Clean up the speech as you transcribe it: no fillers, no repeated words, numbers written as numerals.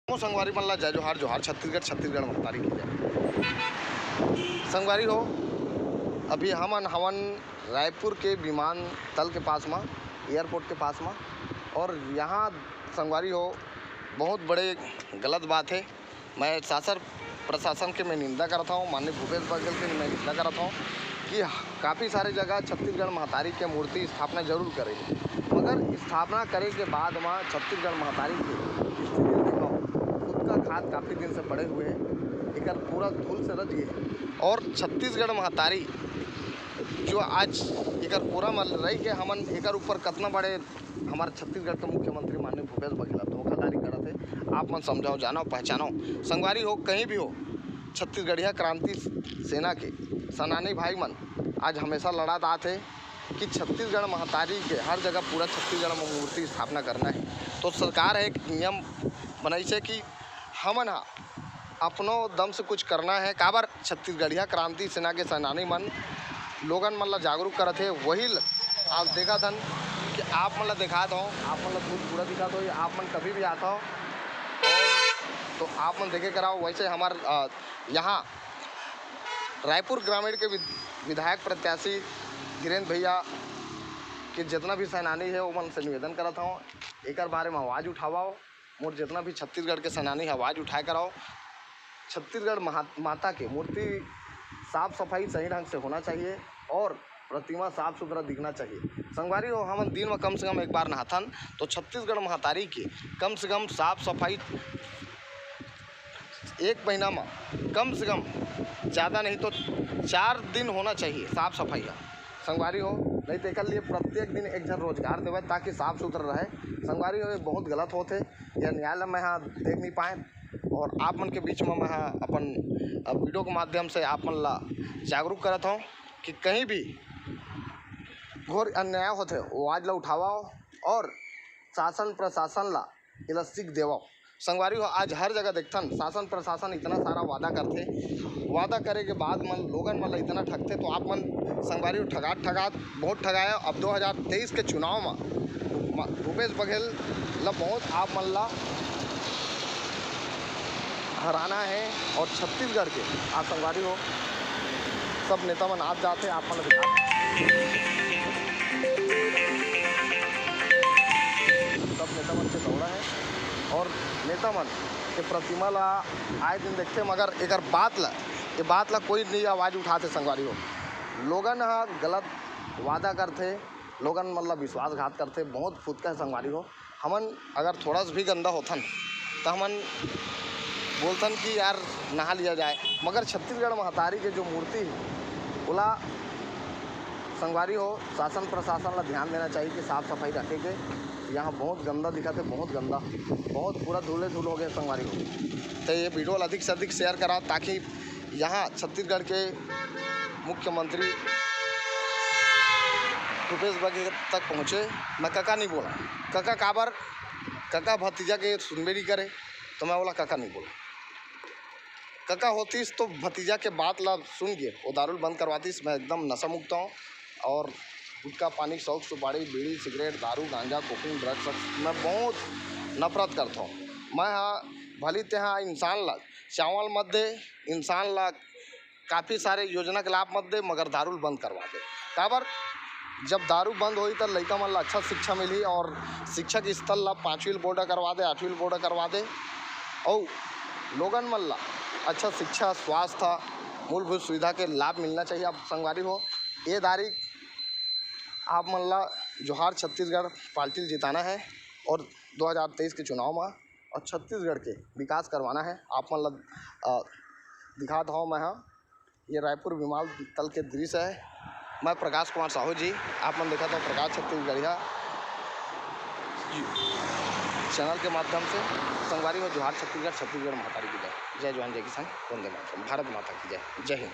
संगवारी मन ला जय जोहार जोहार छत्तीसगढ़ महतारी की जय। संगवारी हो, अभी हमन हवन रायपुर के विमानतल के पास में, एयरपोर्ट के पास में, और यहाँ संगवारी हो बहुत बड़े गलत बात है। मैं शासन प्रशासन के मैं निंदा करता हूँ, माननीय भूपेश बघेल के मैं निंदा करता हूँ कि काफ़ी सारे जगह छत्तीसगढ़ महतारी के मूर्ति स्थापना जरूर करें, मगर स्थापना करे के बाद वहाँ छत्तीसगढ़ महतारी की स्थिति देखो, खुद का खाद काफ़ी दिन से पड़े हुए हैं, एक पूरा धूल से रच गए। और छत्तीसगढ़ महतारी जो आज एक पूरा मल रही के हमन एक ऊपर कितना बड़े हमारे छत्तीसगढ़ के मुख्यमंत्री माननीय भूपेश बघेल धोखाधड़ी करते थे। आप मन समझाओ, जानो, पहचानो। संगवारी हो, कहीं भी हो, छत्तीसगढ़िया क्रांति सेना के सेनानी भाई मन आज हमेशा लड़ात आते कि छत्तीसगढ़ महतारी के हर जगह पूरा छत्तीसगढ़ में मूर्ति स्थापना करना है। तो सरकार है एक नियम बनाई है कि हमन अपनो दम से कुछ करना है। काबर छत्तीसगढ़िया क्रांति सेना के सेनानी मन लोगन मन ला जागरूक करत है। वही आप देखा था कि आप मन ला दिखा दो, आप मन ला पूरा दिखा दो, आप मन कभी भी आता हो तो आप मन देखे कराओ। वैसे हमारे यहाँ रायपुर ग्रामीण के विधायक प्रत्याशी गिरेंद्र भैया के जितना भी सेनानी है वो मन से निवेदन करता हूँ, एक बारे में आवाज़ उठावाओ। मोर जितना भी छत्तीसगढ़ के सेनानी आवाज़ उठाए कराओ। छत्तीसगढ़ माता के मूर्ति साफ सफाई सही ढंग से होना चाहिए और प्रतिमा साफ सुथरा दिखना चाहिए। संगवारी हो, हम दिन में कम से कम एक बार नहाथन तो छत्तीसगढ़ महतारी की कम से कम साफ सफाई एक महीना में कम से कम, ज़्यादा नहीं तो 4 दिन होना चाहिए साफ सफाई। संगवारी हो, नहीं तो एक लिए प्रत्येक दिन एक जन रोजगार देवे ताकि साफ सुथरा रहे। संगवारी हो, ये बहुत गलत होते, यह न्यायालय में यहाँ देख नहीं पाए और आप मन के बीच में मैं अपन वीडियो के माध्यम से आप मन ला जागरूक करता हूँ कि कहीं भी घोर अन्याय होते वो आज ला उठावाओ और शासन प्रशासन ला इला सीख देवाओ। संगवारी हो, आज हर जगह देखथन शासन प्रशासन इतना सारा वादा करते, वादा करे के बाद मन लोगन मन ला इतना ठगते। तो आप मन संगवारी हो ठगात बहुत ठगाए। अब 2023 के चुनाव में भूपेश बघेल ला बहुत आप मन ला हराना है और छत्तीसगढ़ के आप संगवारी हो सब नेता मन आप जाते, आप मन दिखा सब नेता मन के दौड़ा है और नेता मन के प्रतिमा ला आए दिन देखते, मगर एक बात ला कोई नहीं आवाज़ उठाते। संगवारी हो, लोगन गलत वादा करते, लोगन मन ला विश्वासघात करते, बहुत फुद का है। संगवारी हो, हमन अगर थोड़ा सा भी गंदा होथन तो हमन बोलतन कि यार नहा लिया जाए, मगर छत्तीसगढ़ महतारी के जो मूर्ति है बोला संगवारी हो शासन प्रशासन ला ध्यान देना चाहिए कि साफ़ सफाई रखे के। यहाँ बहुत गंदा दिखा थे, बहुत गंदा, बहुत पूरा धूल हो गए। संगवारी हो, तो ये वीडियो अधिक से अधिक शेयर करा ताकि यहाँ छत्तीसगढ़ के मुख्यमंत्री भूपेश बघेल तक पहुँचे। मैं काका नहीं बोला, काका काबर काका भतीजा के सुनबे नहीं करे तो मैं बोला काका नहीं बोला। काका होतीस तो भतीजा के बात ला सुन के वो दारू बंद करवातीस। मैं एकदम नशा मुक्त हूँ और गुटखा पानी शौक सुपारी बीड़ी सिगरेट दारू गांजा कोकीन ड्रग्स मैं बहुत नफरत करता हूँ। मैं भली तहाँ इंसान ला चावल मत दे, इंसान ला काफ़ी सारे योजना के लाभ मत दे, मगर दारू बंद करवा दे। काबर जब दारू बंद हुई तो लड़का मन ला अच्छा शिक्षा मिली और शिक्षक स्तर ला 5वीं बोर्ड करवा दे, 8वीं बोर्ड करवा दे और लोगन मन ला अच्छा शिक्षा स्वास्थ्य मूलभूत सुविधा के लाभ मिलना चाहिए। अब संगवारी हो, ये तारीख आप मन ला जोहार छत्तीसगढ़ पार्टी जिताना है और 2023 के चुनाव में और छत्तीसगढ़ के विकास करवाना है। आप मन ला दिखाता हूँ मैं ये रायपुर विमानतल के दृश्य है। मैं प्रकाश कुमार साहू जी, आप मन देखा था प्रकाश छत्तीसगढ़िया चैनल के माध्यम से। संगवारी हो जोहार छत्तीसगढ़ महतारी की जय। जय जवान जय किसान, वंदे मातरम, भारत माता की जय। जय हिंद।